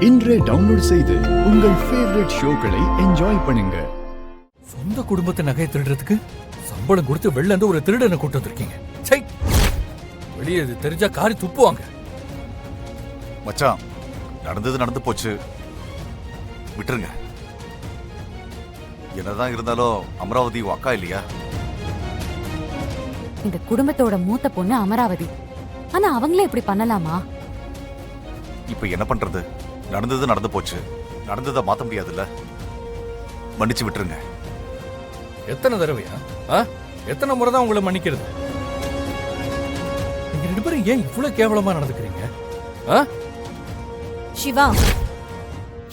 இன்றே டவுன்லோட் செய்து உங்கள் ஃபேவரட் ஷோக்களை என்ஜாய் பண்ணுங்க. சொந்த குடும்பத்தை நகையை திருடுறதுக்கு சம்பளம் கொடுத்து வெளில இருந்து ஒரு திருடனை கூட்டு வந்திருக்கீங்க. சை, வெளியே இது தெரிஞ்சா காரி துப்புவாங்க. மச்சான், நடந்தது நடந்து போச்சு, விட்டுருங்க. என்னதான் இருந்தாலும் அமராவதி அக்கா இல்லையா? இந்த குடும்பத்தோட மூத்த பொண்ணு அமராவதி. ஆனா அவங்களே இப்படி பண்ணலாமா? இப்ப என்ன பண்றது? நடந்தது நடந்து போச்சு, நடந்ததை மாத்த முடியாதுல்ல. மன்னிச்சு விட்டுருங்க. எத்தனை தடவையா? எத்தனை முறை தான் உங்களை மன்னிக்கிறது? நீங்க ரெண்டு பேரும் ஏன் இவ்வளவு கேவலமா நடந்துக்கிறீங்க? சிவா,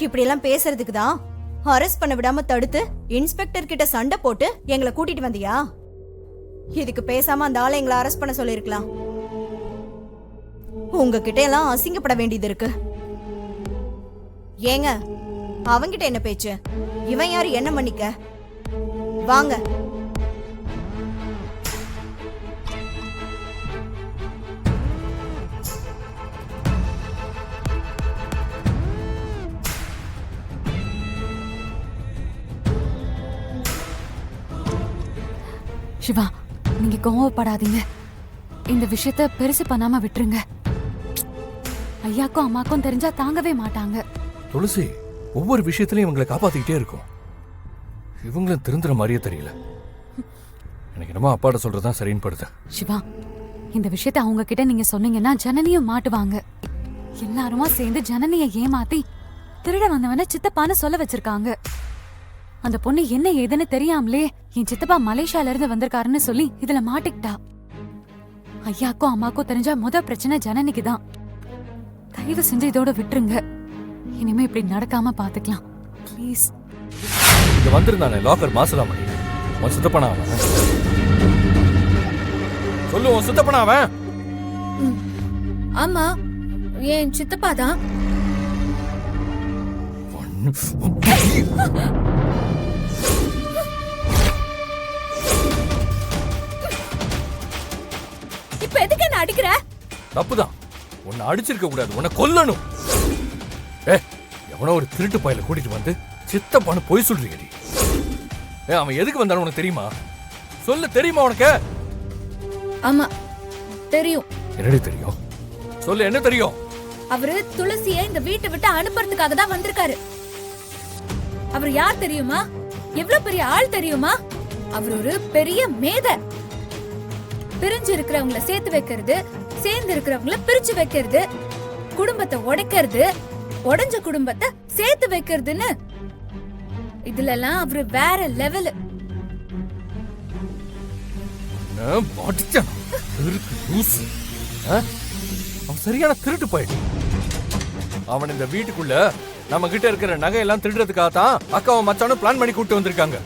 இப்படி எல்லாம் பேசுறதுக்கு தான் அரெஸ்ட் பண்ண விடாம தடுத்து இன்ஸ்பெக்டர் கிட்ட சண்டை போட்டு எங்களை கூட்டிட்டு வந்தியா? இதுக்கு பேசாம அந்த ஆளை எங்களை அரெஸ்ட் பண்ண சொல்லிருக்கலாம். உங்ககிட்ட எல்லாம் அசிங்கப்பட வேண்டியது இருக்கு. ஏங்க, அவங்கிட்ட என்ன பேச்சு? இவன் யாரு என்ன மன்னிக்க? வாங்க. சிவா, நீங்க கோவப்படாதீங்க. இந்த விஷயத்த பெருசு பண்ணாம விட்டுருங்க. ஐயாக்கும் அம்மாக்கும் தெரிஞ்சா தாங்கவே மாட்டாங்க. துளசி, ஒவ்வொரு விஷயத்திலையும் இவங்களை காப்பாத்திக்கிட்டே இருக்கும். இவங்களும் திருந்துற மாதிரியே தெரியல. எனக்கு என்னமோ அப்பாட்ட சொல்றதுதான் சரின்னு படுது. சிவா, இந்த விஷயத்த அவங்க கிட்ட நீங்க சொன்னீங்கன்னா ஜனனியும் மாட்டுவாங்க. எல்லாருமா சேர்ந்து ஜனனிய ஏமாத்தி திருட வந்தவன சித்தப்பான்னு சொல்ல வச்சிருக்காங்க. அந்த பொண்ணு என்ன ஏதுன்னு தெரியாமலே என் சித்தப்பா மலேசியால இருந்து வந்திருக்காருன்னு சொல்லி இதுல மாட்டிக்கிட்டா. ஐயாக்கும் அம்மாக்கும் தெரிஞ்சா முத பிரச்சனை ஜனனிக்கு தான். தயவு செஞ்சு இதோட விட்டுருங்க. இனிமே இப்படி நடக்காம பாத்துக்கலாம் ப்ளீஸ். இங்க வந்திருந்தானே லாக்கர் மாசலாமணி, உன் சித்தப்பனா அவன்? சொல்லு, உன் சித்தப்பனா அவன்? ஆமா, என் சித்தப்பா தான். இப்ப எதுக்கு என்ன அடிக்கிற? தப்புதான், உன்னை அடிச்சிருக்க கூடாது, உன்னை கொல்லணும். எவனோ ஒரு திருட்டு பையில கூட்டிட்டு வந்து சித்தப்பான்னு பொய் சொல்றீங்க. அவன் எதுக்கு வந்தாலும் உனக்கு தெரியுமா? சொல்லு, தெரியுமா உனக்கு? ஆமா தெரியும். என்னடி தெரியும்? சொல்லு, என்ன தெரியும்? அவரு துளசியை இந்த வீட்டை விட்டு அனுப்புறதுக்காக தான் வந்திருக்காரு. அவர் யார் தெரியுமா? எவ்வளவு பெரிய ஆள் தெரியுமா? அவர் ஒரு பெரிய மேதை. பிரிஞ்சு இருக்கிறவங்கள சேர்த்து வைக்கிறது, சேர்ந்து இருக்கிறவங்கள பிரிச்சு வைக்கிறது, குடும்பத்தை உடைக்கிறது, உடைஞ்ச குடும்பத்தை சேர்த்து வைக்கிறதுன்னு இதுல எல்லாம் அவரு வேற லெவல். அவன் சரியான திருட்டு போயிட்டு. அவன் இந்த வீட்டுக்குள்ள நம்ம கிட்ட இருக்கிற நகையெல்லாம் திருடுறதுக்காக தான் அக்காவும் மச்சானும் பிளான் பண்ணி கூட்டு வந்திருக்காங்க.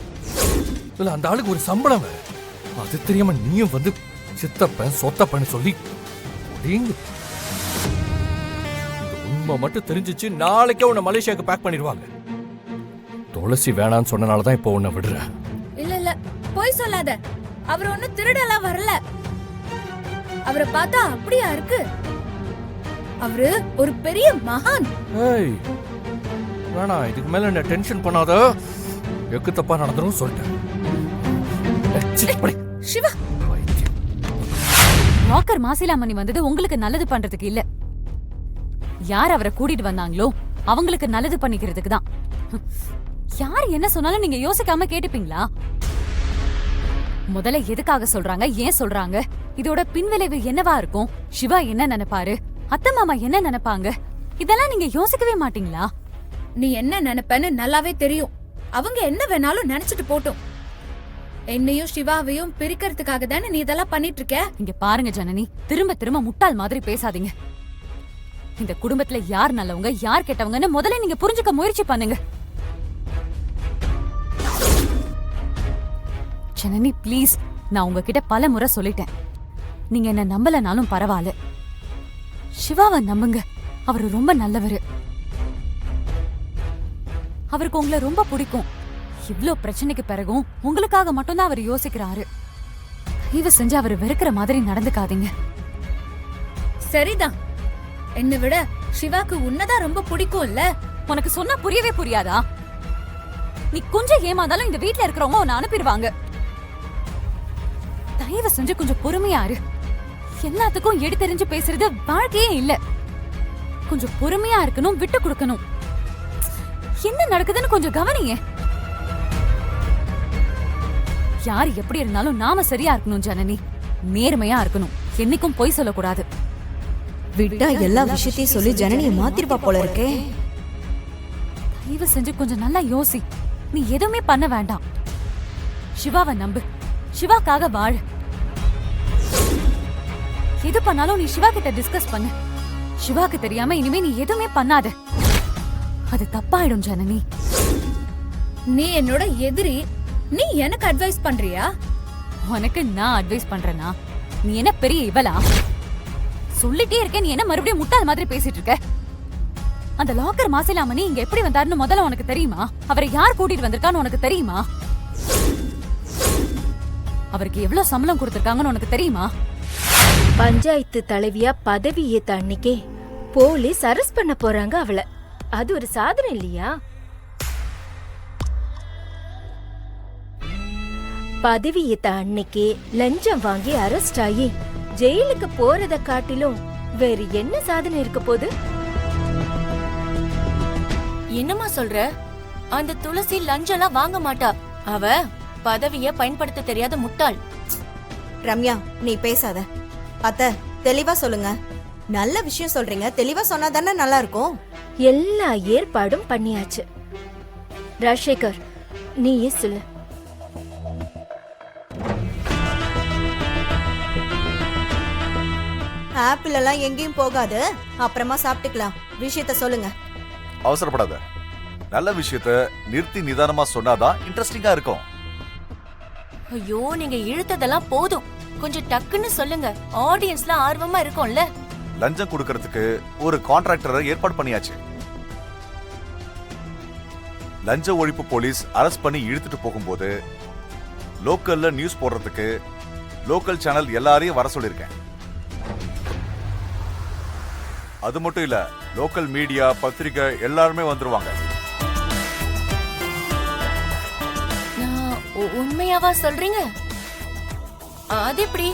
இல்ல, அந்த ஆளுக்கு ஒரு சம்பளம் வேற. அது தெரியாம நீயும் வந்து சித்தப்பன் சொத்தப்பன்னு சொல்லி இந்த உண்மை மட்டும் தெரிஞ்சிச்சு நாளைக்கே உன்னை மலேசியாவுக்கு பேக் பண்ணிடுவாங்க. துளசி வேணான்னு சொன்னனாலதான் இப்போ உன்னை விடுற. இல்ல இல்ல, போய் சொல்லாத. அவர் ஒன்னும் திருடலாம் வரல. அவரை பார்த்தா அப்படியா இருக்கு? அவரு ஒரு பெரிய மகான். வேணா, இதுக்கு மேல என்ன டென்ஷன் பண்ணாத. எக்கு தப்பா நடந்துரும் சொல்லிட்டேன். சிவா, லாக்கர் மாசிலாமணி வந்தது உங்களுக்கு நல்லது பண்றதுக்கு இல்ல. யார் அவரை கூட்டிட்டு வந்தாங்களோ அவங்களுக்கு நல்லது பண்ணிக்கிறதுக்கு தான். யார் என்ன சொன்னாலும் நீங்க யோசிக்காம கேட்டுப்பீங்களா? முதல்ல எதுக்காக சொல்றாங்க, ஏன் சொல்றாங்க, இதோட பின்விளைவு என்னவா இருக்கும், சிவா என்ன நினைப்பாரு, அத்தை மாமா என்ன நினைப்பாங்க, இதெல்லாம் நீங்க யோசிக்கவே மாட்டீங்களா? நீ என்ன நினைப்பன்னு நல்லாவே தெரியும். அவங்க என்ன வேணாலும் நினைச்சிட்டு போட்டும். என்னையும் சிவாவையும் பிரிக்கிறதுக்காக தானே நீ இதெல்லாம் பண்ணிட்டு இருக்க. இங்க பாருங்க ஜனனி, திரும்ப திரும்ப முட்டாள் மாதிரி பேசாதீங்க. இந்த குடும்பத்துல யார் நல்லவங்க யார் கெட்டவங்கன்னு முதல்ல நீங்க புரிஞ்சுக்க முயற்சி பண்ணுங்க. ஜனனி ப்ளீஸ், நான் உங்ககிட்ட பல முறை சொல்லிட்டேன். நீங்க என்ன நம்பலனாலும் பரவாயில்ல, சிவாவை நம்புங்க. அவரு ரொம்ப நல்லவரு. அவருக்கு உங்களை ரொம்ப பிடிக்கும். இவ்ளோ பிரச்சனைக்கு பிறகும் உங்களுக்காக மட்டும்தான் அவர் யோசிக்கிறாரு. தயவு செஞ்சு அவர் வெறுக்கிற மாதிரி நடந்துக்காதீங்க. சரிதான், என்னை விட சிவாக்கு உன்னதான் ரொம்ப பிடிக்கும்ல. உனக்கு சொன்னா புரியவே புரியாதா? நீ கொஞ்சம் ஏமாந்தாலும் இந்த வீட்ல இருக்கிறவங்க உன்னை அனுப்பிடுவாங்க. தயவு செஞ்சு கொஞ்சம் பொறுமையா இரு. எல்லாத்துக்கும் எடுத்தெறிஞ்சு பேசுறது வாழ்க்கையே இல்ல. கொஞ்சம் பொறுமையா இருக்கணும், விட்டு கொடுக்கணும். என்ன நடக்குதுன்னு கொஞ்சம் கவனியே. யார் எப்படி இருந்தாலும் நாம சரியா இருக்கணும் ஜனனி. நேர்மையா இருக்கணும். என்னைக்கும் பொய் சொல்லக்கூடாது. விட்டா எல்லா விஷயத்தையும் சொல்லி ஜனனியை மாத்திருப்பா போல இருக்கே. தயவு செஞ்சு கொஞ்சம் நல்லா யோசி. நீ எதுவுமே பண்ண வேண்டாம். சிவாவை நம்பு. சிவாக்காக வாழ. எது பண்ணாலும் நீ சிவா கிட்ட டிஸ்கஸ் பண்ணு. சிவாக்கு தெரியாம இனிமே நீ எதுவுமே பண்ணாத. அது தப்பாயிடும் ஜனனி. நீ என்னோட எதிரி, நீ எனக்கு அட்வைஸ் பண்றியா? உனக்கு நான் அட்வைஸ் பண்றேனா? நீ என்ன பெரிய இவளா? சொல்லிட்டே இருக்க, நீ என்ன மறுபடியும் முட்டாள் மாதிரி பேசிட்டு இருக்க? அந்த லாக்கர் மாசிலாமணி இங்க எப்படி வந்தாருன்னு முதல்ல உனக்கு தெரியுமா? அவரை யார் கூட்டிட்டு வந்திருக்கான்னு உனக்கு தெரியுமா? அவருக்கு எவ்வளவு சம்பளம் கொடுத்திருக்காங்கன்னு உனக்கு தெரியுமா? பஞ்சாயத்து தலைவியா பதவி ஏத்த அன்னைக்கே போலீஸ் அரெஸ்ட் பண்ண போறாங்க அவளை. அது ஒரு சாதனை இல்லையா? பதவி ஏத்த அன்னைக்கே லஞ்சம் வாங்கி அரெஸ்ட் ஆகி ஜெயிலுக்கு போறத காட்டிலும் வேறு என்ன சாதனை இருக்க போது? என்னமா சொல்ற? அந்த துளசி லஞ்சம்லாம் வாங்க மாட்டா. அவ பதவிய பயன்படுத்த தெரியாத முட்டாள். ரம்யா, நீ பேசாத. அத்த, தெளிவா சொல்லுங்க. நல்ல விஷயம் சொல்றீங்க, தெளிவா சொன்னா தானே நல்லா இருக்கும். எல்லா ஏற்பாடும் பண்ணியாச்சு. ராஜசேகர், நீயே சொல்லு. ஆப்பிள் எல்லாம் எங்கேயும் போகாது, அப்புறமா சாப்பிட்டுக்கலாம். விஷயத்த சொல்லுங்க. அவசரப்படாத. நல்ல விஷயத்த நிறுத்தி நிதானமா சொன்னாதான் இன்ட்ரெஸ்டிங்கா இருக்கும். ஐயோ, நீங்க இழுத்ததெல்லாம் போதும். கொஞ்சம் டக்குன்னு சொல்லுங்க. ஆடியன்ஸ்லாம் ஆர்வமா இருக்கும்ல. லஞ்சம் கொடுக்கறதுக்கு ஒரு கான்ட்ராக்டரை ஏற்பாடு பண்ணியாச்சு. லஞ்ச ஒழிப்பு போலீஸ் அரெஸ்ட் பண்ணி இழுத்துட்டு போகும்போது லோக்கல்ல நியூஸ் போடுறதுக்கு லோக்கல் சேனல் எல்லாரையும் வர சொல்லியிருக்கேன். அது மட்டும் இல்ல, லோக்கல் மீடியா, பத்திரிகை எல்லாருமே வந்துருவாங்க. உண்மையாவா சொல்றீங்க? அது எப்படி?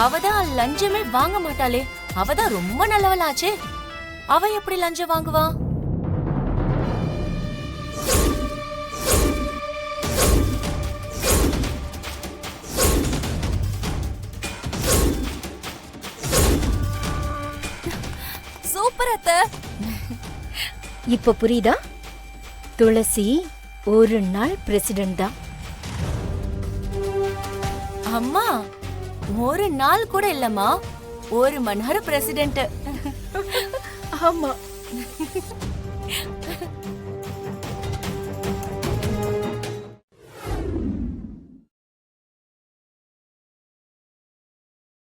அவதான் லஞ்சமே வாங்க மாட்டாளே. அவதான் ரொம்ப நல்லவளாச்சே. அவ எப்படி லஞ்சம் வாங்குவா? சூப்பர் அத்தை. இப்ப புரியுதா? துளசி ஒரு நாள் பிரசிடென்ட் தான். அம்மா, ஒரு நாள் கூட இல்லம்மா, ஒரு மணி நேரம் பிரசிடென்ட். ஆமா.